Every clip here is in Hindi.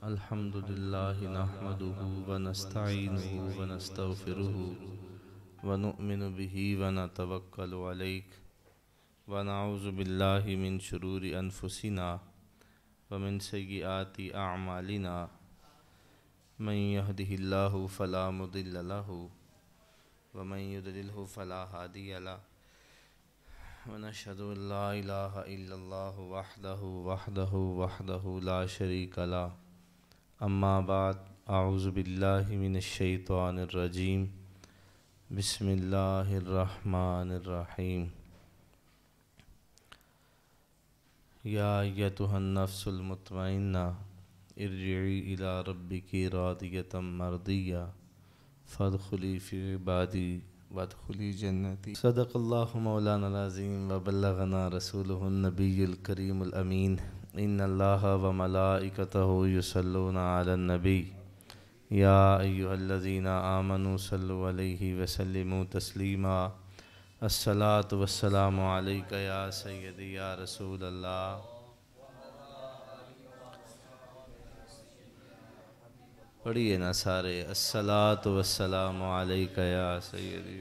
अल्हम्दुलिल्लाहि नहमदुहु व नस्तईनुहु व नस्तगफिरुहु व नुअमिनु बिही व नतवक्कलु अलैहि व नऊज़ु बिल्लाहि मिन शुरूरि अनफुसिना व मिन सय्यिआति अअमालिना मन यहदिहिल्लाहु फला मुदिल्ल लहु व मन युद्लिलहु फला हादिय लहु व नशहदु अल्ला इलाहा इल्लल्लाहु वहदहु ला शरीका लहु अम्मा बाद आऊज़ु बिल्लाहि मिनश शैतानिर रजीम बिस्मिल्लाहिर रहमानिर रहीम या अय्युहन नफ्सुल मुतमइन्ना इरजिई इला रब्बिकी रादियतम मर्दिया फदखुली फी इबादी वदखुली जन्नती सदक़ल्लाहु मौलाना अज़ीम व बल्लगना रसूलुहुन नबियुल करीमुल अमीन इन्नल्लाहा व मलाइकतहु युसल्लूना अलन नबी या अय्युहल्लज़ीना आमनू सल्लु अलैहि व सल्लिमू तस्लीमा अस्सलातु वस्सलामु अलैका या सय्यदी या रसूल अल्लाह। पढ़िए ना सारे, अस्सलातु वस्सलामु अलैका या सय्यदी।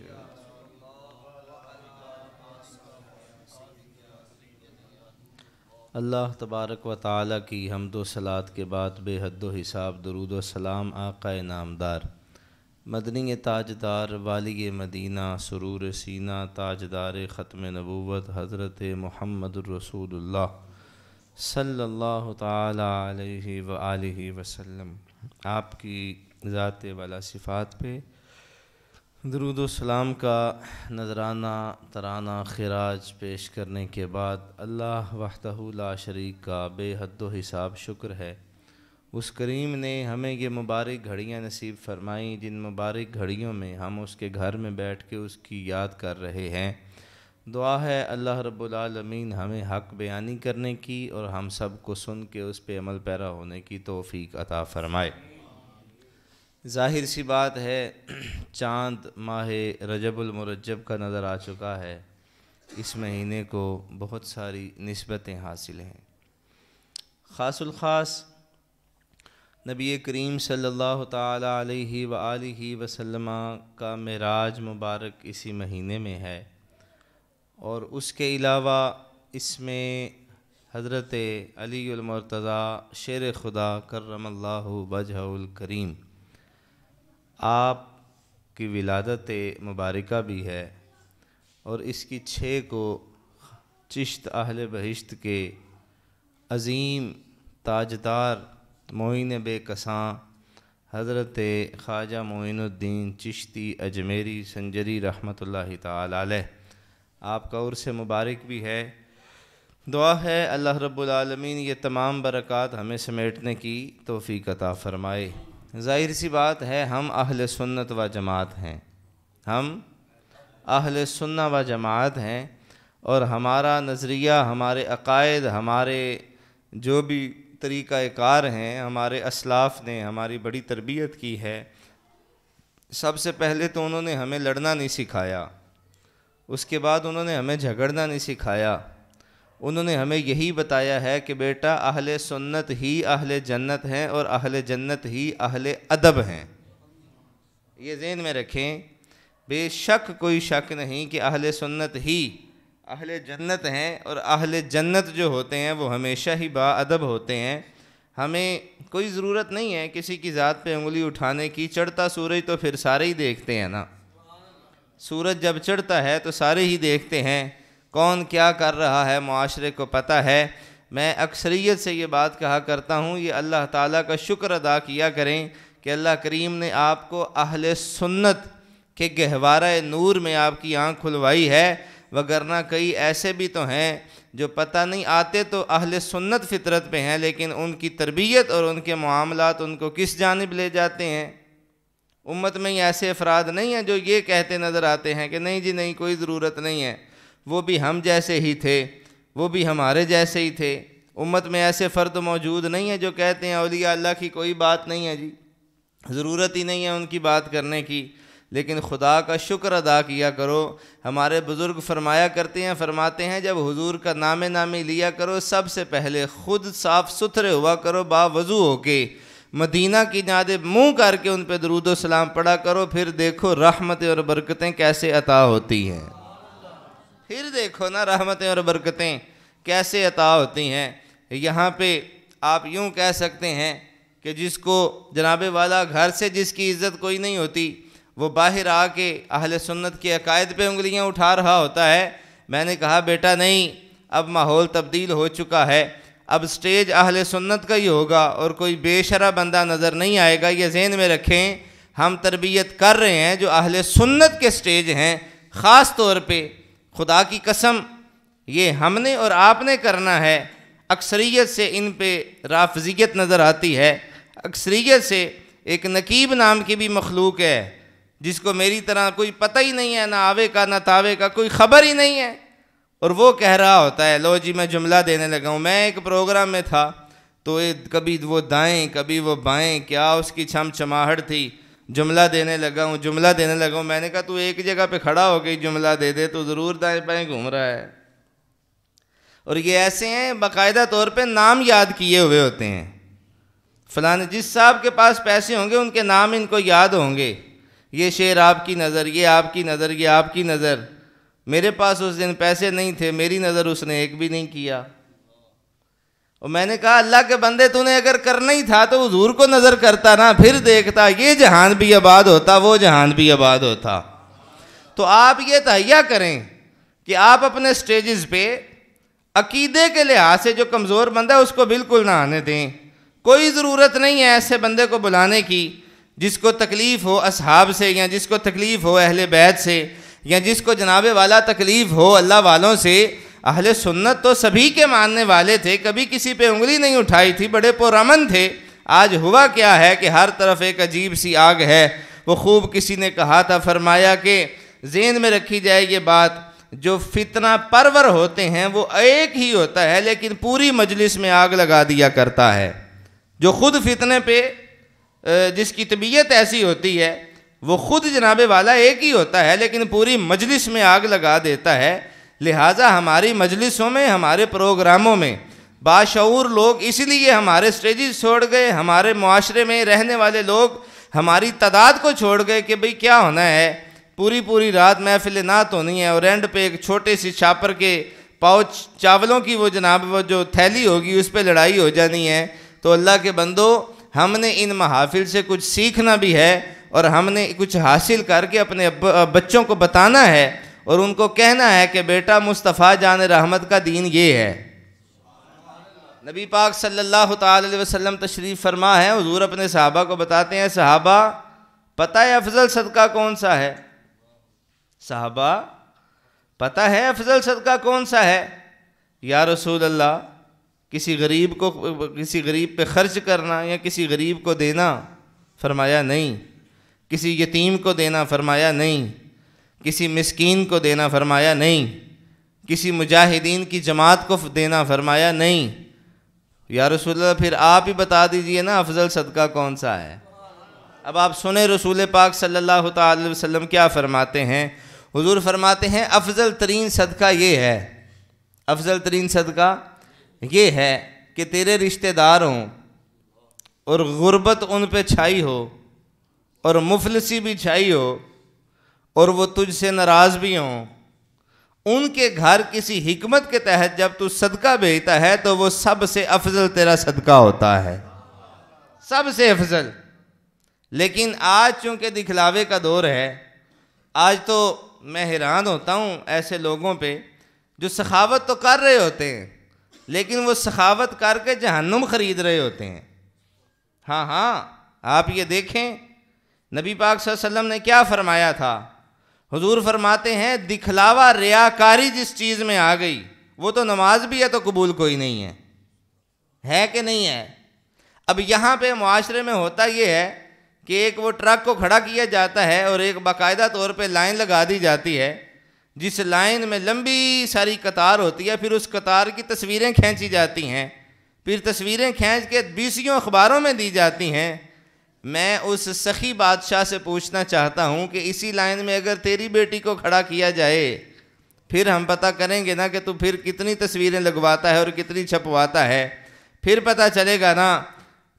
अल्लाह तबारक व तआला की हम्दो सलात के बाद बेहद्दो हिसाब दरूद व सलाम आक़ाए नामदार मदनी ताजदार वाली मदीना सुरूर सीना ताजदार ख़त्म नबूवत हज़रत मुहम्मद रसूलुल्लाह सल्लल्लाहु ताला अलैहि व आलिहि वसल्लम आपकी ज़ात वाला सिफ़ात पे दरूद व सलाम का नजराना तराना खिराज पेश करने के बाद अल्लाह वहदहु ला शरीक का बेहद्दो हिसाब शुक्र है। उस करीम ने हमें ये मुबारक घड़ियाँ नसीब फरमाई जिन मुबारक घड़ियों में हम उसके घर में बैठ के उसकी याद कर रहे हैं। दुआ है अल्लाह रब्बुल आलमीन हमें हक़ बयानी करने की और हम सब को सुन के उस पे अमल पैरा होने की तौफ़ीक अता फ़रमाए। ज़ाहिर सी बात है चाँद माह रजबुल मुरज्जब का नज़र आ चुका है। इस महीने को बहुत सारी निस्बतें हासिल हैं। ख़ासुल ख़ास नबी करीम सल्लल्लाहु ताला अलैहि व आलिहि वसल्लम का मेराज मुबारक इसी महीने में है और उसके अलावा इसमें हज़रत अलीउल मुर्तज़ा शेर खुदा कर्रमल्लाहु वजहुल करीम आप की विलादत मुबारका भी है और इसकी 6 को चिश्त अहले बहिश्त के अज़ीम ताजदार मोइन बेकसां हज़रत ख्वाजा मोइनुद्दीन चिश्ती अजमेरी संजरी रहमतुल्लाहि ताला अलैह आपका उर्स मुबारक भी है। दुआ है अल्लाह रब्बुल आलमीन ये तमाम बरक़ात हमें समेटने की तौफ़ीक अता फ़रमाए। ज़ाहिर सी बात है हम अहले सुन्नत व जमात हैं, हम अहले सुन्ना व जमात हैं और हमारा नज़रिया हमारे अक़ायद हमारे जो भी तरीक़ा कार हैं हमारे असलाफ़ ने हमारी बड़ी तरबियत की है। सबसे पहले तो उन्होंने हमें लड़ना नहीं सिखाया, उसके बाद उन्होंने हमें झगड़ना नहीं सिखाया। उन्होंने हमें यही बताया है कि बेटा अहले सुन्नत ही अहले जन्नत हैं और अहले जन्नत ही अहले अदब हैं। ये ज़हन में रखें, बेशक कोई शक नहीं कि अहले सुन्नत ही अहले जन्नत हैं और अहले जन्नत जो होते हैं वो हमेशा ही बाअदब होते हैं। हमें कोई ज़रूरत नहीं है किसी की ज़ात पे उंगली उठाने की। चढ़ता सूरज तो फिर सारे ही देखते हैं ना, सूरज जब चढ़ता है तो सारे ही देखते हैं कौन क्या कर रहा है, मुआशरे को पता है। मैं अक्सरियत से ये बात कहा करता हूँ, ये अल्लाह ताला का शुक्र अदा किया करें कि अल्लाह करीम ने आपको अहले सुन्नत के गहवारा नूर में आपकी आँख खुलवाई है। वगरना कई ऐसे भी तो हैं जो पता नहीं आते तो अहले सुन्नत फ़ितरत पे हैं, लेकिन उनकी तरबियत और उनके मामलात उनको किस जानिब ले जाते हैं। उम्मत में ही ऐसे अफराद नहीं हैं जो ये कहते नज़र आते हैं कि नहीं जी नहीं कोई ज़रूरत नहीं है, वो भी हम जैसे ही थे, वो भी हमारे जैसे ही थे। उम्मत में ऐसे फ़र्द मौजूद नहीं है जो कहते हैं औलिया अल्लाह की कोई बात नहीं है जी, ज़रूरत ही नहीं है उनकी बात करने की। लेकिन खुदा का शुक्र अदा किया करो। हमारे बुज़ुर्ग फरमाया करते हैं, फरमाते हैं जब हुजूर का नामे नामी लिया करो सबसे पहले ख़ुद साफ़ सुथरे हुआ करो बावज़ू होके, मदीना की यादें मुँह करके उन पे दरूद व सलाम पढ़ा करो, फिर देखो रहमतें और बरकतें कैसे अता होती हैं। फिर देखो ना रहमतें और बरकतें कैसे अता होती हैं। यहाँ पे आप यूँ कह सकते हैं कि जिसको जनाबे वाला घर से जिसकी इज़्ज़त कोई नहीं होती, वो बाहर आके अहले सुन्नत के अकायद पे उंगलियाँ उठा रहा होता है। मैंने कहा बेटा नहीं, अब माहौल तब्दील हो चुका है, अब स्टेज अहले सुन्नत का ही होगा और कोई बेशरा बंदा नज़र नहीं आएगा। ये ज़हन में रखें, हम तरबियत कर रहे हैं जो अहले सुन्नत के स्टेज हैं। ख़ास तौर पे खुदा की कसम ये हमने और आपने करना है। अक्सरियत से इन पे राफजियत नज़र आती है। अक्सरियत से एक नकीब नाम की भी मखलूक है जिसको मेरी तरह कोई पता ही नहीं है, ना आवे का ना तावे का, कोई ख़बर ही नहीं है, और वो कह रहा होता है लो जी मैं जुमला देने लगा हूँ। मैं एक प्रोग्राम में था तो कभी वो दाएं कभी वो बाएं, क्या उसकी छमछमाहट थी, जुमला देने लगा हूँ जुमला देने लगा हूँ। मैंने कहा तू एक जगह पे खड़ा हो गई जुमला दे दे, तो ज़रूर दाएं बाएं घूम रहा है। और ये ऐसे हैं बाकायदा तौर पे नाम याद किए हुए होते हैं। फलाने जिस साहब के पास पैसे होंगे उनके नाम इनको याद होंगे, ये शेर आपकी नज़र, ये आपकी नज़र, ये आपकी नज़र। मेरे पास उस दिन पैसे नहीं थे, मेरी नज़र उसने एक भी नहीं किया। और मैंने कहा अल्लाह के बंदे तूने अगर करना ही था तो हुजूर को नज़र करता ना, फिर देखता ये जहान भी आबाद होता, वो जहान भी आबाद होता। तो आप ये तहैया करें कि आप अपने स्टेजेस पे अकीदे के लिहाज से जो कमज़ोर बंदा है उसको बिल्कुल ना आने दें। कोई ज़रूरत नहीं है ऐसे बंदे को बुलाने की जिसको तकलीफ़ हो असहाब से, या जिसको तकलीफ़ हो अहले बैत से, या जिसको जनाबे वाला तकलीफ़ हो अल्लाह वालों से। अहले सुन्नत तो सभी के मानने वाले थे, कभी किसी पे उंगली नहीं उठाई थी, बड़े पुरअमन थे। आज हुआ क्या है कि हर तरफ एक अजीब सी आग है। वो खूब किसी ने कहा था, फरमाया कि ज़हन में रखी जाए ये बात, जो फितना परवर होते हैं वो एक ही होता है लेकिन पूरी मजलिस में आग लगा दिया करता है। जो खुद फितने पे जिसकी तबीयत ऐसी होती है वो खुद जनाबे वाला एक ही होता है लेकिन पूरी मजलिस में आग लगा देता है। लिहाजा हमारी मजलिसों में, हमारे प्रोग्रामों में बाशऊर लोग इसलिए हमारे स्टेजेस छोड़ गए, हमारे मुआशरे में रहने वाले लोग हमारी तादाद को छोड़ गए कि भाई क्या होना है, पूरी पूरी रात महफिल नात होनी है और एंड पे एक छोटे सी छापर के पाउच चावलों की वो जनाब वो जो थैली होगी उस पर लड़ाई हो जानी है। तो अल्लाह के बंदो, हमने इन महाफिल से कुछ सीखना भी है और हमने कुछ हासिल करके अपने बच्चों को बताना है और उनको कहना है कि बेटा मुस्तफ़ा जान रहमत का दीन ये है। नबी पाक सल्लल्लाहु अलैहि वसल्लम तशरीफ़ फरमा है, हुजूर अपने सहाबा को बताते हैं, सहाबा पता है अफजल सदका कौन सा है? सहाबा पता है अफजल सदका कौन सा है? या रसूल अल्लाह, किसी गरीब पे खर्च करना या किसी गरीब को देना? फरमाया नहीं। किसी यतीम को देना? फरमाया नहीं। किसी मिस्कीन को देना? फरमाया नहीं। किसी मुजाहिदीन की जमात को देना? फरमाया नहीं। या रसूल अल्लाह, फिर आप ही बता दीजिए ना अफजल सदका कौन सा है। अब आप सुने रसूल पाक सल्लल्लाहु अलैहि वसल्लम क्या फरमाते हैं। हुजूर फरमाते हैं अफजल तरीन सदका ये है, अफजल तरीन सदका ये है कि तेरे रिश्तेदार हों और गुर्बत उन पे छाई हो और मुफलिसी भी छाई हो और वो तुझसे नाराज़ भी हों, उनके घर किसी हिकमत के तहत जब तू सदका भेजता है तो वो सबसे अफजल तेरा सदका होता है, सबसे अफजल। लेकिन आज चूँकि दिखलावे का दौर है, आज तो मैं हैरान होता हूँ ऐसे लोगों पे जो सखावत तो कर रहे होते हैं लेकिन वो सखावत करके जहन्नुम ख़रीद रहे होते हैं। हाँ हाँ, आप ये देखें नबी पाक सल्लल्लाहु अलैहि वसल्लम ने क्या फरमाया था। हुजूर फरमाते हैं दिखलावा रियाकारी जिस चीज़ में आ गई वो तो नमाज भी है तो कबूल कोई नहीं है कि नहीं है। अब यहाँ पे मुआशरे में होता ये है कि एक वो ट्रक को खड़ा किया जाता है और एक बाकायदा तौर पे लाइन लगा दी जाती है, जिस लाइन में लंबी सारी कतार होती है, फिर उस कतार की तस्वीरें खींची जाती हैं, फिर तस्वीरें खींच के 20 अखबारों में दी जाती हैं। मैं उस सखी बादशाह से पूछना चाहता हूँ कि इसी लाइन में अगर तेरी बेटी को खड़ा किया जाए फिर हम पता करेंगे ना कि तू फिर कितनी तस्वीरें लगवाता है और कितनी छपवाता है, फिर पता चलेगा ना।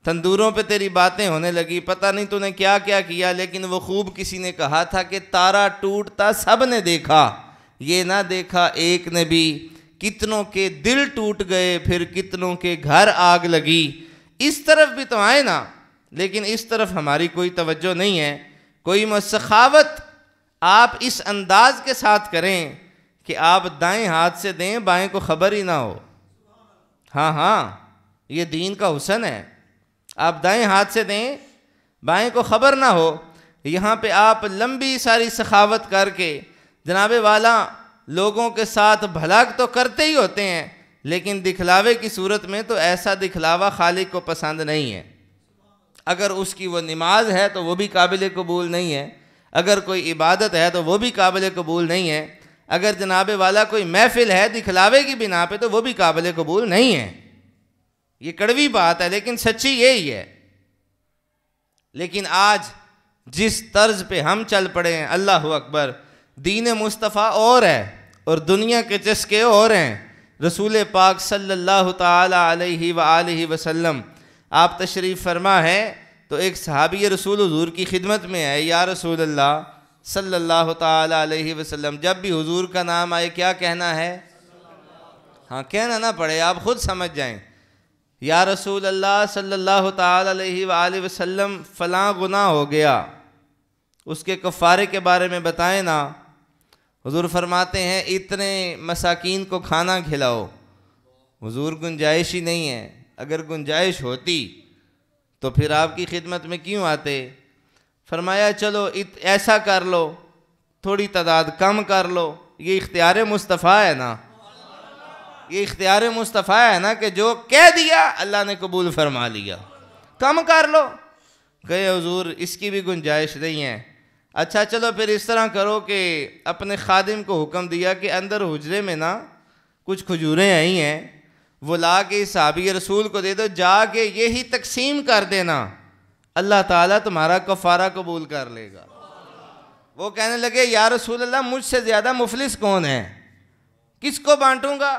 तंदूरों पे तेरी बातें होने लगी, पता नहीं तूने क्या क्या किया, लेकिन वो खूब किसी ने कहा था कि तारा टूटता सब ने देखा, ये ना देखा एक ने भी, कितनों के दिल टूट गए फिर कितनों के घर आग लगी। इस तरफ भी तो आए ना, लेकिन इस तरफ हमारी कोई तवज्जो नहीं है। कोई सखावत आप इस अंदाज के साथ करें कि आप दाएं हाथ से दें, बाएं को खबर ही ना हो। हाँ हाँ, ये दीन का हुस्न है। आप दाएं हाथ से दें, बाएं को खबर ना हो। यहाँ पे आप लंबी सारी सखावत करके जनाबे वाला लोगों के साथ भला तो करते ही होते हैं, लेकिन दिखलावे की सूरत में तो ऐसा दिखलावा खालिक को पसंद नहीं है। अगर उसकी वो नमाज है तो वो भी काबिल कबूल नहीं है, अगर कोई इबादत है तो वो भी काबिल कबूल नहीं है, अगर जनाबे वाला कोई महफिल है दिखलावे की बिना पे तो वो भी काबिल कबूल नहीं है। ये कड़वी बात है लेकिन सच्ची यही है। लेकिन आज जिस तर्ज पे हम चल पड़े हैं, अल्लाह अकबर, दीन मुस्तफ़ा और है और दुनिया के चस्के और हैं। रसूल पाक सल्लल्लाहु ताला अलैहि व आलिहि वसल्लम आप तशरीफ़ फरमा है तो एक सहाबी रसूल हुजूर की खिदमत में है, या रसूल अल्लाह सल्लल्लाहु ताला अलैहि वसल्लम, जब भी हुजूर का नाम आए क्या कहना है? हाँ, कहना ना पड़े, आप खुद समझ जाएं। या रसूल अल्लाह सल्लल्लाहु ताला अलैहि वालिहि वसल्लम, फ़लाँ गुनाह हो गया, उसके कफ़ारे के बारे में बताएं ना। हुजूर फरमाते हैं इतने मसाकीन को खाना खिलाओ। हुजूर गुंजाइश ही नहीं है, अगर गुंजाइश होती तो फिर आपकी खिदमत में क्यों आते। फरमाया चलो ऐसा कर लो, थोड़ी तादाद कम कर लो। ये इख्तियार मुस्तफ़ा है ना, ये इख्तियार मुस्तफ़ा है ना कि जो कह दिया अल्लाह ने कबूल फरमा लिया। कम कर लो, कहे हुजूर इसकी भी गुंजाइश नहीं है। अच्छा चलो फिर इस तरह करो कि अपने खादिम को हुक्म दिया कि अंदर हुजरे में ना कुछ खजूरें आई हैं, वो ला के सहाबी रसूल को दे दो, जाके यही तकसीम कर देना, अल्लाह ताला तुम्हारा कफ़ारा कबूल कर लेगा। वो कहने लगे या रसूल अल्लाह, मुझसे ज़्यादा मुफलिस कौन है, किसको बांटूंगा,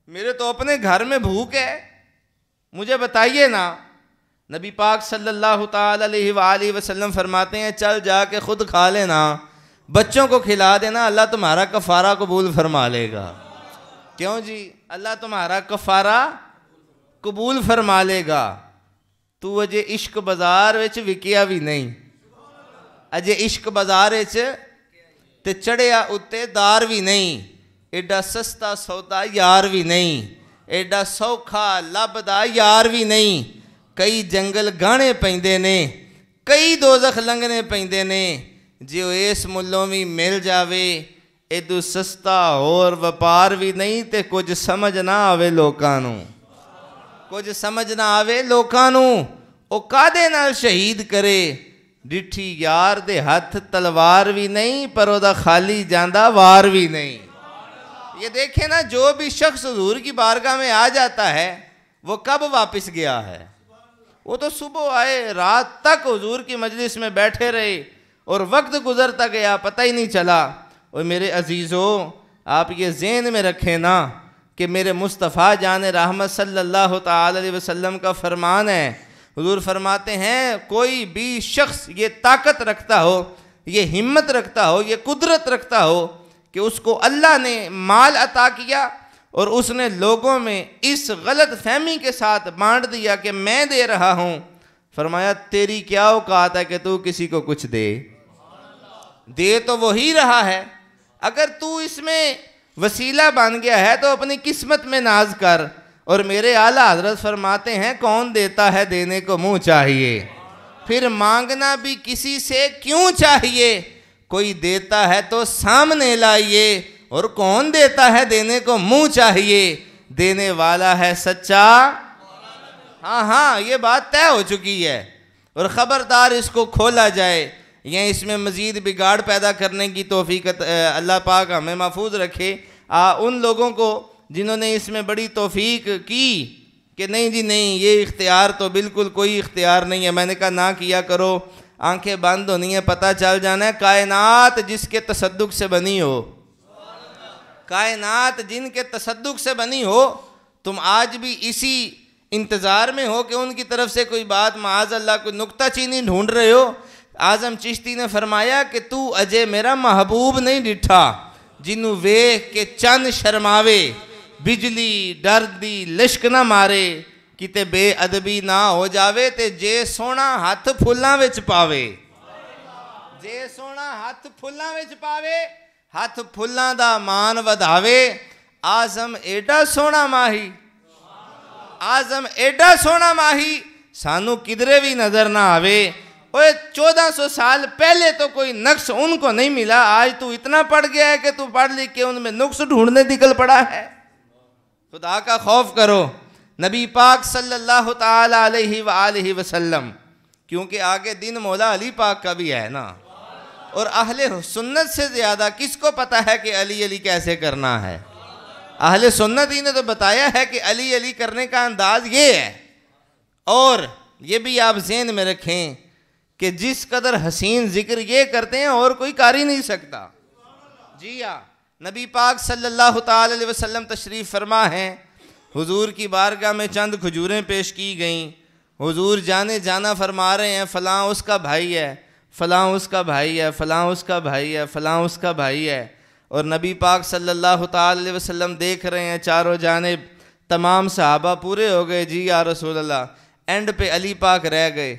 मेरे तो अपने घर में भूख है, मुझे बताइए ना। नबी पाक सल्लल्लाहु ताला अलैहि वसल्लम फरमाते हैं चल जाके खुद खा लेना, बच्चों को खिला देना, अल्लाह तुम्हारा कफ़ारा कबूल फरमा लेगा। क्यों जी, अल्लाह तुम्हारा कफ़ारा कबूल फरमा लेगा। तू अजे इश्क बाजार विच विकिया भी नहीं, अजे इश्क बाजार विच ते चढ़िया उत्ते दार भी नहीं, एडा सस्ता सौदा यार भी नहीं, एडा सौखा लभदा यार भी नहीं। कई जंगल गाने पैंदे ने, कई दोज़ख लंघने पैंदे ने, जो इस मुल्लों भी मिल जावे एदू सस्ता और व्यापार भी नहीं। ते कुछ समझ ना आवे लोकां नूं, कुछ समझ ना आवे लोकां नूं, ओ कादे नाल शहीद करे। डिठी यार दे हथ तलवार भी नहीं, पर ओदा खाली जांदा वार भी नहीं। ये देखे ना, जो भी शख्स हुजूर की बारगाह में आ जाता है वो कब वापस गया है? वो तो सुबह आए, रात तक हुजूर की मजलिस में बैठे रहे और वक्त गुजरता गया, पता ही नहीं चला। और मेरे अजीज़ों, आप ये ज़हन में रखें ना कि मेरे मुस्तफ़ा जान रहमत सल्लल्लाहु ताला अलैहि वसल्लम का फरमान है। हुजूर फरमाते हैं कोई भी शख्स ये ताकत रखता हो, ये हिम्मत रखता हो, ये कुदरत रखता हो कि उसको अल्लाह ने माल अता किया और उसने लोगों में इस गलत फहमी के साथ बांट दिया कि मैं दे रहा हूँ, फरमाया तेरी क्या औकात है कि तू किसी को कुछ दे? दे तो वही रहा है। अगर तू इसमें वसीला बन गया है तो अपनी किस्मत में नाज कर। और मेरे आला हजरत फरमाते हैं कौन देता है देने को मुँह चाहिए, फिर मांगना भी किसी से क्यों चाहिए। कोई देता है तो सामने लाइए, और कौन देता है देने को मुंह चाहिए। देने वाला है सच्चा। हाँ हाँ, ये बात तय हो चुकी है और ख़बरदार इसको खोला जाए या इसमें मज़ीद बिगाड़ पैदा करने की तौफीक अल्लाह पाक हमें महफूज रखे। उन लोगों को जिन्होंने इसमें बड़ी तौफीक की कि नहीं जी नहीं, ये इख्तियार तो बिल्कुल कोई इख्तियार नहीं है, मैंने कहा ना किया करो, आंखें बंद होनी है, पता चल जाना है कायनात जिसके तसद्दुक से बनी हो, कायनात जिनके तसद्दुक से बनी हो, तुम आज भी इसी इंतज़ार में हो कि उनकी तरफ से कोई बात, माज़ अल्लाह कोई नुक्ता चीनी ढूंढ रहे हो। आज़म चिश्ती ने फरमाया कि तू अजय मेरा महबूब नहीं डिठा जिन्हों वेख के चंद शर्मावे, बिजली डर दी लिश्क ना मारे, किते बेअदबी ना हो जावे ते जे सोना हथ फुल्लां विच पावे। जे सोना हथ फुल्लां विच पावे, हथ फुल्लां दा मान वधावे। आज़म एडा सोना माही, आज़म एडा सोना माही, सानू किधरे भी नजर ना आवे। ओए 1400 साल पहले तो कोई नक्श उनको नहीं मिला, आज तू इतना पढ़ गया है कि तू पढ़ लिख के उनमें नुक्स ढूंढने निकल पड़ा है। खुदा का खौफ करो। नबी पाक सल्लल्लाहु ताला अलैहि वसल्लम, क्योंकि आगे दिन मौला अली पाक का भी है ना, और अहले सुन्नत से ज़्यादा किसको पता है कि अली अली कैसे करना है? अहले सुन्नत ही ने तो बताया है कि अली अली करने का अंदाज ये है। और ये भी आप ज़हन में रखें कि जिस कदर हसीन जिक्र ये करते हैं और कोई कर ही नहीं सकता। जी हाँ, नबी पाक सल्लल्लाहु ताला अलैहि वसल्लम तशरीफ़ फरमा हैं, हुजूर की बारगाह में चंद खजूरें पेश की गईं। हुजूर जाने जाना फरमा रहे हैं, फ़लाँ उसका भाई है, फ़लाँ उसका भाई है, फ़लाँ उसका भाई है, फ़लाँ उसका भाई है। और नबी पाक सल्लल्लाहु ताला अलैहि वसल्लम देख रहे हैं चारों जानिब, तमाम सहाबा पूरे हो गए, जी या रसूल अल्लाह। एंड पे अली पाक रह गए,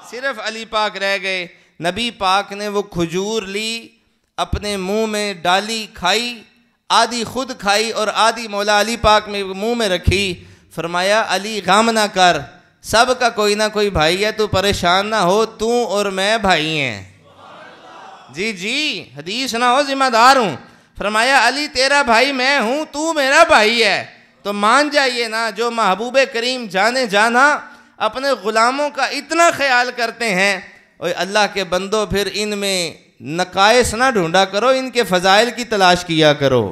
सिर्फ अली पाक रह गए। नबी पाक ने वो खजूर ली, अपने मुंह में डाली, खाई, आधी खुद खाई और आधी मौला अली पाक में मुंह में रखी। फरमाया अली गम ना कर, सब का कोई ना कोई भाई है, तू परेशान ना हो, तू और मैं भाई हैं। जी जी, हदीस ना हो, जिम्मेदार हूँ। फरमाया अली तेरा भाई मैं हूँ, तू मेरा भाई है, तो मान जाइए ना। जो महबूब करीम जाने जाना अपने ग़ुलामों का इतना ख्याल करते हैं, और अल्लाह के बंदो फिर इनमें नकाइस ना ढूंढा करो, इनके फ़ज़ाइल की तलाश किया करो,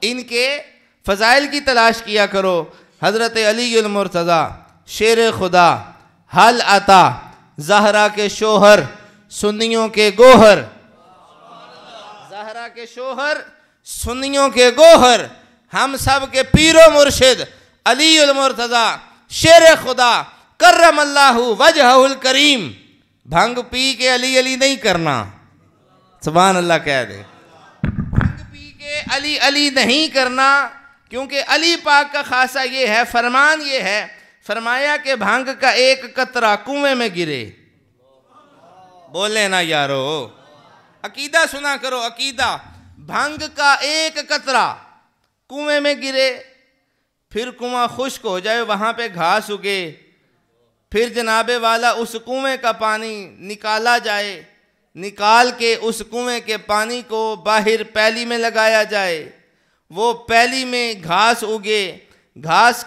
इनके फ़ज़ाइल की तलाश किया करो। हज़रत अली मुर्तज़ा शेर खुदा, हल अता, ज़हरा के शोहर, सुन्नियों के गोहर, ज़हरा के शोहर, सुन्नियों के गोहर, हम सब के पीरो मुर्शिद अली मुर्तज़ा शेर खुदा कर्रमल्लाहु वजहुल करीम। भंग पी के अली अली नहीं करना, सुभान अल्लाह कह दे। भंग पी के अली अली नहीं करना, क्योंकि अली पाक का खासा ये है, फरमान ये है, फरमाया कि भांग का एक कतरा कुएं में गिरे। बोले ना यारो, अकीदा सुना करो, अकीदा। भांग का एक कतरा कुएं में गिरे, फिर कुआं खुश्क हो जाए, वहाँ पे घास उगे, फिर जनाबे वाला उस कुएं का पानी निकाला जाए, निकाल के उस कुएं के पानी को बाहर पैली में लगाया जाए, वो पैली में घास उगे, घास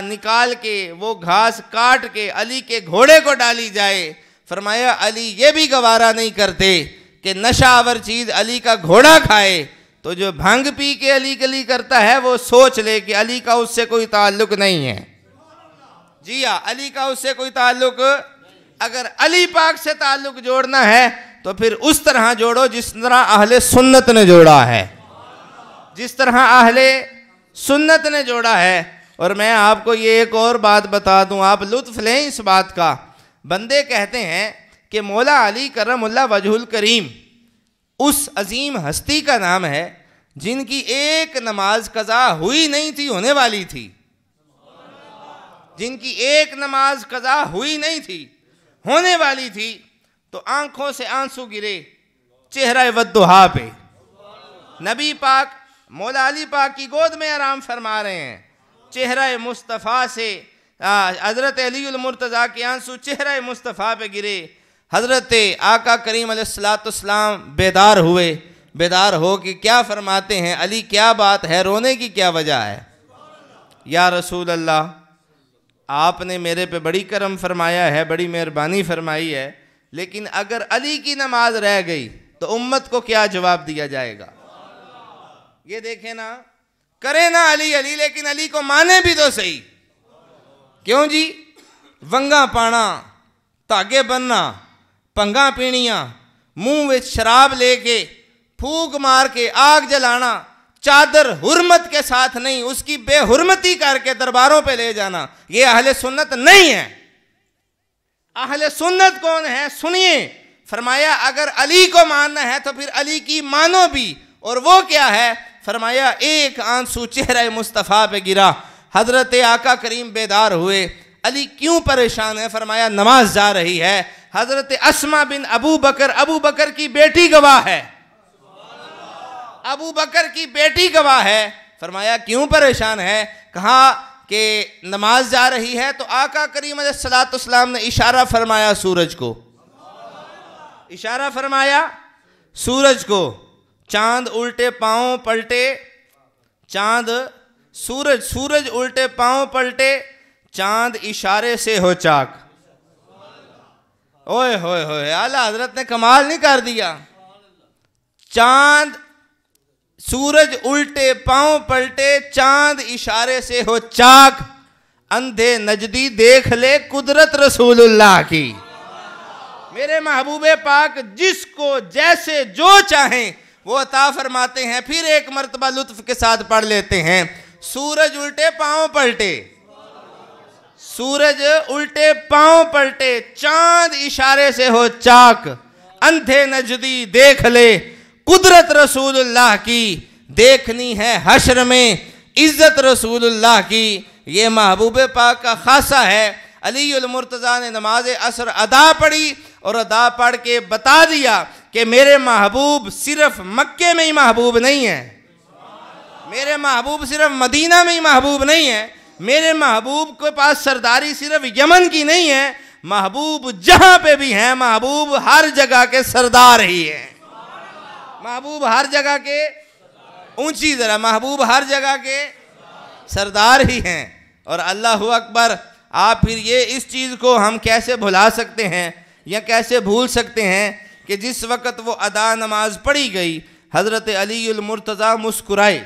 निकाल के वो घास काट के अली के घोड़े को डाली जाए। फरमाया अली ये भी गवारा नहीं करते कि नशावर चीज़ अली का घोड़ा खाए, तो जो भांग पी के अली गली करता है वो सोच ले कि अली का उससे कोई ताल्लुक नहीं है। जी हाँ, अली का उससे कोई ताल्लुक, अगर अली पाक से ताल्लुक जोड़ना है तो फिर उस तरह जोड़ो जिस तरह अहले सुन्नत ने जोड़ा है, जिस तरह अहले सुन्नत ने जोड़ा है। और मैं आपको ये एक और बात बता दूं, आप लुत्फ लें इस बात का। बंदे कहते हैं कि मौला अली करमुल्लाह वजहुल करीम उस अजीम हस्ती का नाम है जिनकी एक नमाज कज़ा हुई नहीं थी, होने वाली थी, जिनकी एक नमाज कज़ा हुई नहीं थी, होने वाली थी, तो आंखों से आंसू गिरे चेहरा वद्दुहा पे। नबी पाक मौला अली पाक की गोद में आराम फरमा रहे हैं, चेहरा मुस्तफ़ा से हज़रत अली मुर्तज़ा के आंसू चेहरा मुस्तफ़ा पे गिरे। हज़रत आका करीम अलैहिस्सलाम बेदार हुए, बेदार हो कि क्या फरमाते हैं, अली क्या बात है, रोने की क्या वजह है? या रसूल अल्लाह, आपने मेरे पे बड़ी करम फरमाया है, बड़ी मेहरबानी फरमाई है, लेकिन अगर अली की नमाज रह गई तो उम्मत को क्या जवाब दिया जाएगा? ये देखें ना, करे ना अली अली, लेकिन अली को माने भी तो सही। क्यों जी? वंगा पाना, धागे बनना, पंगा पीनियाँ, मुंह में शराब लेके फूक मार के आग जलाना, चादर हुर्मत के साथ नहीं, उसकी बेहुरमती करके दरबारों पे ले जाना, ये अहले सुन्नत नहीं है। अहले सुन्नत कौन है सुनिए। फरमाया अगर अली को मानना है तो फिर अली की मानो भी, और वो क्या है? फरमाया एक आंसू चेहरे मुस्तफ़ा पे गिरा, हजरत आका करीम बेदार हुए। अली क्यों परेशान है? फरमाया नमाज जा रही है, हजरत अस्मा बिन अबू बकर की बेटी गवाह है, अबू बकर की बेटी गवाह है। फरमाया क्यों परेशान है? कहा कि नमाज जा रही है। तो आका करीम अलैहिस्सलाम ने इशारा फरमाया सूरज को, इशारा फरमाया सूरज को। चांद उल्टे पांव पलटे, चांद सूरज उल्टे पांव पलटे, चांद इशारे से हो चाक। ओए होए होए, आला हजरत ने कमाल नहीं कर दिया। चांद सूरज उल्टे पांव पलटे, चांद इशारे से हो चाक, अंधे नजदी देख ले कुदरत रसूलुल्लाह की। मेरे महबूबे पाक जिसको जैसे जो चाहें वो अता फरमाते हैं। फिर एक मर्तबा लुत्फ के साथ पढ़ लेते हैं। सूरज उल्टे पांव पलटे, सूरज उल्टे पांव पलटे, चांद इशारे से हो चाक, अंधे नजदी देख ले कुदरत रसूलुल्लाह की। देखनी है हश्र में इज्जत रसूलुल्लाह की। ये महबूब पाक का खासा है। अलीउल मुर्तज़ा ने नमाज असर अदा पढ़ी और अदा पढ़ के बता दिया कि मेरे महबूब सिर्फ मक्के में ही महबूब नहीं है, मेरे महबूब सिर्फ मदीना में ही महबूब नहीं है, मेरे महबूब के पास सरदारी सिर्फ यमन की नहीं है, महबूब जहां पे भी हैं, महबूब हर जगह के सरदार ही हैं, महबूब हर जगह के, ऊंची जरा, महबूब हर जगह के सरदार ही हैं। और अल्लाहु अकबर। आप फिर ये इस चीज़ को हम कैसे भुला सकते हैं या कैसे भूल सकते हैं कि जिस वक़्त वो अदा नमाज पढ़ी गई, हज़रत अलीउल मुर्तज़ा मुस्कुराए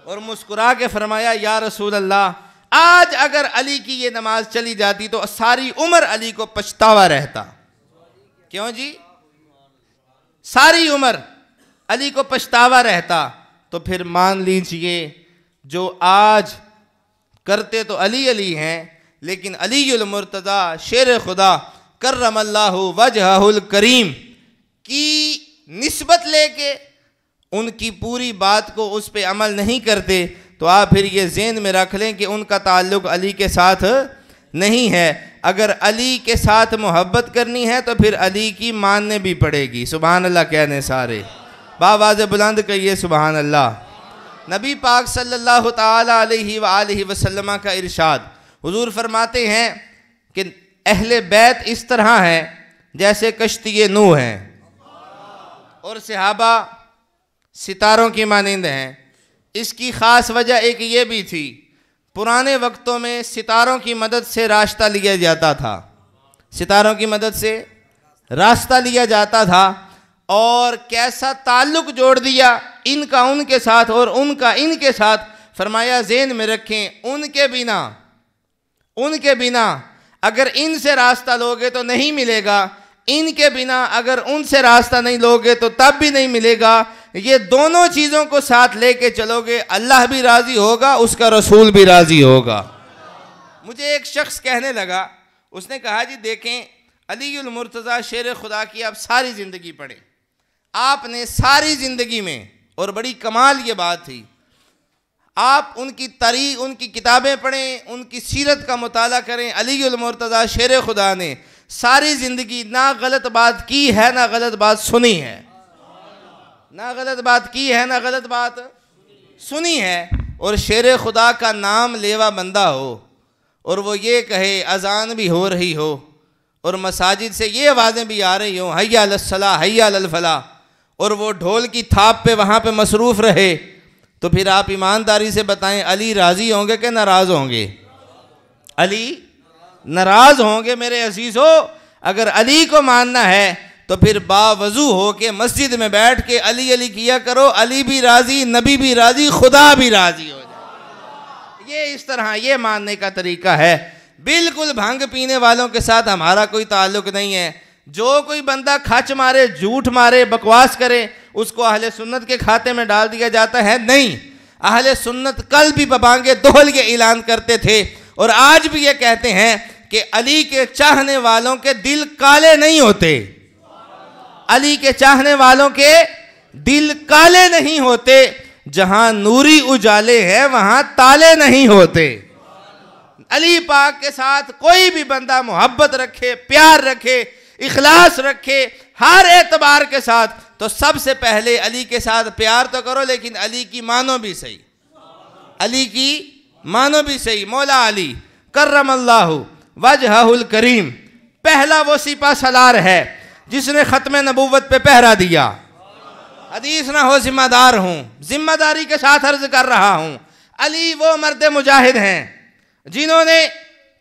और मुस्कुरा के फरमाया या रसूल अल्लाह, आज अगर अली की ये नमाज चली जाती तो सारी उम्र अली को पछतावा रहता। क्यों जी? सारी उम्र अली को पछतावा रहता। तो फिर मान लीजिए जो आज करते तो अली अली हैं, लेकिन अलीउल मुर्तज़ा शेर खुदा कर्रमल्लाहु वजहुल करीम की निस्बत लेके उनकी पूरी बात को उस पे अमल नहीं करते, तो आप फिर ये ज़हन में रख लें कि उनका ताल्लुक़ अली के साथ नहीं है। अगर अली के साथ मोहब्बत करनी है तो फिर अली की मानने भी पड़ेगी। सुभान अल्लाह कहने सारे बावाज़ बुलंद कहिए सुभान अल्लाह। नबी पाक सल्लल्लाहु ताला अलैहि वालैहि वसल्लम का इरशाद, हुजूर फरमाते हैं कि अहले बैत इस तरह है जैसे कश्ती नूह है और सहाबा सितारों की मानिंद हैं। इसकी ख़ास वजह एक ये भी थी, पुराने वक्तों में सितारों की मदद से रास्ता लिया जाता था, सितारों की मदद से रास्ता लिया जाता था। और कैसा ताल्लुक़ जोड़ दिया इनका उनके साथ और उनका इनके साथ। फरमाया ज़हन में रखें, उनके बिना अगर इनसे रास्ता लोगे तो नहीं मिलेगा, इनके बिना अगर उनसे रास्ता नहीं लोगे तो तब भी नहीं मिलेगा। ये दोनों चीज़ों को साथ लेके चलोगे, अल्लाह भी राज़ी होगा, उसका रसूल भी राज़ी होगा। मुझे एक शख्स कहने लगा, उसने कहा जी देखें अलीउल मुर्तज़ा शेर खुदा की आप सारी ज़िंदगी पढ़ें, आपने सारी ज़िंदगी में, और बड़ी कमाल ये बात थी, आप उनकी तारीख़, उनकी किताबें पढ़ें, उनकी सीरत का मुताला करें। अलीउल मुर्तज़ा शेर खुदा ने सारी ज़िंदगी ना गलत बात की है ना गलत बात सुनी है, ना गलत बात की है ना गलत बात सुनी है। और शेर खुदा का नाम लेवा बंदा हो और वो ये कहे, अज़ान भी हो रही हो और मसाजिद से ये आवाज़ें भी आ रही हों, हय्या अलस्सलाह हय्या अलल फलाह, और वो ढोल की थाप पे वहाँ पे मसरूफ़ रहे, तो फिर आप ईमानदारी से बताएं अली राज़ी होंगे कि नाराज़ होंगे? अली नाराज़ होंगे मेरे अजीज़ो। अगर अली को मानना है तो फिर बावजू हो के मस्जिद में बैठ के अली अली किया करो, अली भी राज़ी, नबी भी राज़ी, खुदा भी राज़ी हो जाए। ये इस तरह ये मानने का तरीका है। बिल्कुल भांग पीने वालों के साथ हमारा कोई ताल्लुक़ नहीं है। जो कोई बंदा खच मारे, झूठ मारे, बकवास करे, उसको अहले सुन्नत के खाते में डाल दिया जाता है? नहीं। अहले सुन्नत कल भी बबांगे दोहल ये ऐलान करते थे और आज भी ये कहते हैं कि अली के चाहने वालों के दिल काले नहीं होते, अली के चाहने वालों के दिल काले नहीं होते, जहां नूरी उजाले हैं वहां ताले नहीं होते। अली पाक के साथ कोई भी बंदा मोहब्बत रखे, प्यार रखे, इखलास रखे हर एतबार के साथ, तो सबसे पहले अली के साथ प्यार तो करो, लेकिन अली की मानो भी सही, अली की मानो भी सही। मौला अली कर्रमल्लाहु वजहुल करीम पहला वो सिपा सलार है जिसने खत्म नबूवत पे पहरा दिया। हदीस ना हो जिम्मेदार हूँ, जिम्मेदारी के साथ अर्ज कर रहा हूँ, अली वो मर्द मुजाहिद हैं जिन्होंने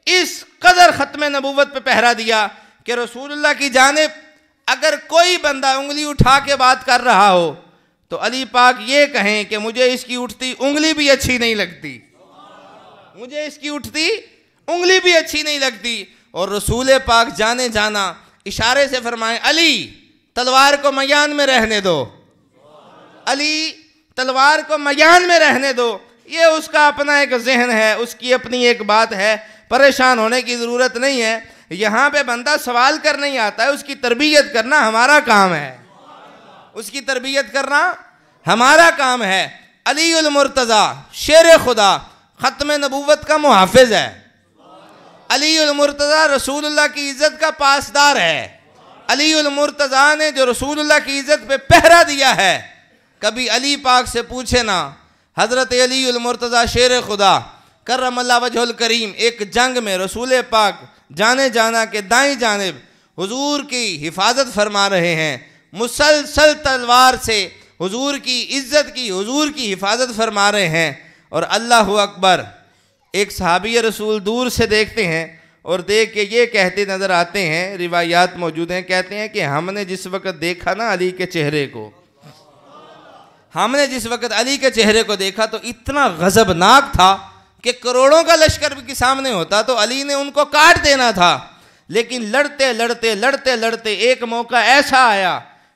इस कदर खत्म नबूवत पे पहरा दिया कि रसूलुल्लाह की जानिब अगर कोई बंदा उंगली उठा के बात कर रहा हो तो अली पाक ये कहें कि मुझे इसकी उठती उंगली भी अच्छी नहीं लगती, मुझे इसकी उठती उंगली भी अच्छी नहीं लगती। और रसूल पाक जाने जाना इशारे से फरमाएं, अली तलवार को मैदान में रहने दो, अली तलवार को मैदान में रहने दो। ये उसका अपना एक जहन है, उसकी अपनी एक बात है, परेशान होने की ज़रूरत नहीं है। यहाँ पे बंदा सवाल करने ही आता है, उसकी तरबियत करना हमारा काम है, उसकी तरबियत करना हमारा काम है। अली उल मुर्तज़ा शेर खुदा ख़त्म नबूवत का मुहाफ़िज़ है, अली उल मुर्तज़ा रसूलुल्लाह की इज़्ज़त का पासदार है। अली उल मुर्तज़ा ने जो रसूलुल्लाह की इज़्ज़त पे पहरा दिया है, कभी अली पाक से पूछे ना, हज़रत अली उल मुर्तज़ा शेर खुदा कर्रमल्लाहु वजहुल करीम एक जंग में रसूल पाक जाने जाना के दाईं जानिब हुजूर की हिफाजत फरमा रहे हैं, मुसलसल तलवार से हुजूर की इज़्ज़त की, हुजूर की हिफाजत फरमा रहे हैं। और अल्लाहु अकबर, एक सहाबी रसूल दूर से देखते हैं और देख के ये कहते नज़र आते हैं, रिवायात मौजूद हैं, कहते हैं कि हमने जिस वक़्त देखा ना अली के चेहरे को, हमने जिस वक़्त अली के चेहरे को देखा तो इतना गज़बनाक था कि करोड़ों का लश्कर के सामने होता तो अली ने उनको काट देना था। लेकिन लड़ते लड़ते लड़ते लड़ते एक मौका ऐसा आया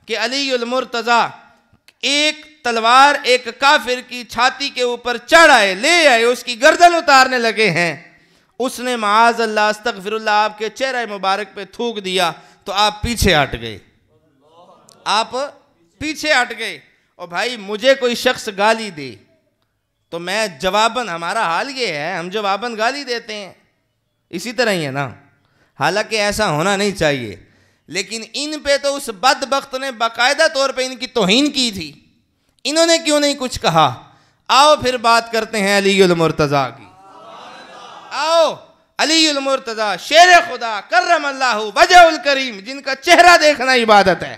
कि अली उल मुर्तज़ा एक तलवार एक काफिर की छाती के ऊपर चढ़ आए, ले आए, उसकी गर्दन उतारने लगे हैं। उसने माज़ अल्लाह अस्तग़फिरुल्लाह आपके चेहरे मुबारक पे थूक दिया तो आप पीछे हट गए, आप पीछे हट गए। और भाई मुझे कोई शख्स गाली दे तो मैं जवाबन, हमारा हाल ये है, हम जवाबन गाली देते हैं, इसी तरह ही है ना। हालांकि ऐसा होना नहीं चाहिए, लेकिन इन पे तो उस बदबख्त ने बाकायदा तौर पे इनकी तौहीन की थी, इन्होंने क्यों नहीं कुछ कहा। आओ फिर बात करते हैं अली उल मुर्तज़ा की। आओ अली उल मुर्तज़ा शेर खुदा कर्रमल्लाहु वजहुल करीम, जिनका चेहरा देखना इबादत है,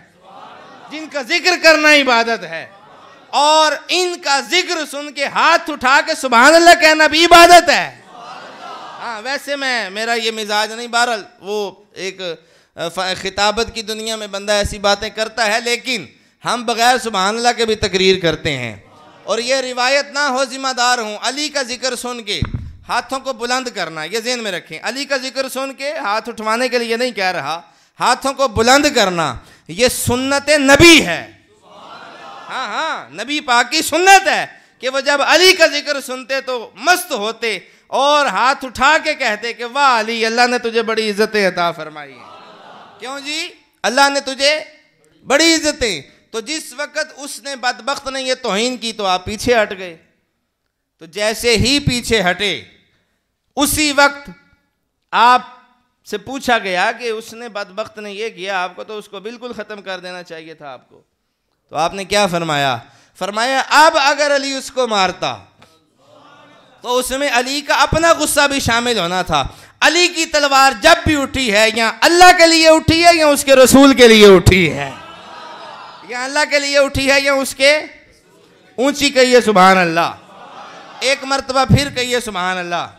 जिनका जिक्र करना इबादत है, और इनका जिक्र सुन के हाथ उठा के सुभान अल्लाह कहना भी इबादत है। हाँ वैसे मेरा ये मिजाज नहीं, बहरहाल वो एक खिताबत की दुनिया में बंदा ऐसी बातें करता है, लेकिन हम बगैर सुभान अल्लाह के भी तकरीर करते हैं। और ये रिवायत ना हो जिम्मेदार हूँ, अली का जिक्र सुन के हाथों को बुलंद करना, ये ज़हन में रखें। अली का जिक्र सुन के हाथ उठवाने के लिए नहीं कह रहा, हाथों को बुलंद करना ये सुन्नत नबी है। हाँ हाँ, नबी पाक की सुन्नत है कि वो जब अली का जिक्र सुनते तो मस्त होते और हाथ उठा के कहते कि वाह अली, अल्लाह ने तुझे बड़ी इज्जतें अता फरमाई हैं। क्यों जी, अल्लाह ने तुझे बड़ी इज्जतें। तो जिस वक़्त उसने बदबख्त ने ये तौहीन की तो आप पीछे हट गए। तो जैसे ही पीछे हटे उसी वक्त आप से पूछा गया कि उसने बदबख्त ने ये किया, आपको तो उसको बिल्कुल ख़त्म कर देना चाहिए था आपको। तो आपने क्या फरमाया? फरमाया अब अगर अली उसको मारता तो उसमें अली का अपना गुस्सा भी शामिल होना था। अली की तलवार जब भी उठी है या अल्लाह के लिए उठी है या उसके रसूल के लिए उठी है, या अल्लाह के लिए उठी है या उसके, ऊंची कहिए सुभान अल्लाह, एक मर्तबा फिर कहिए सुभान अल्लाह।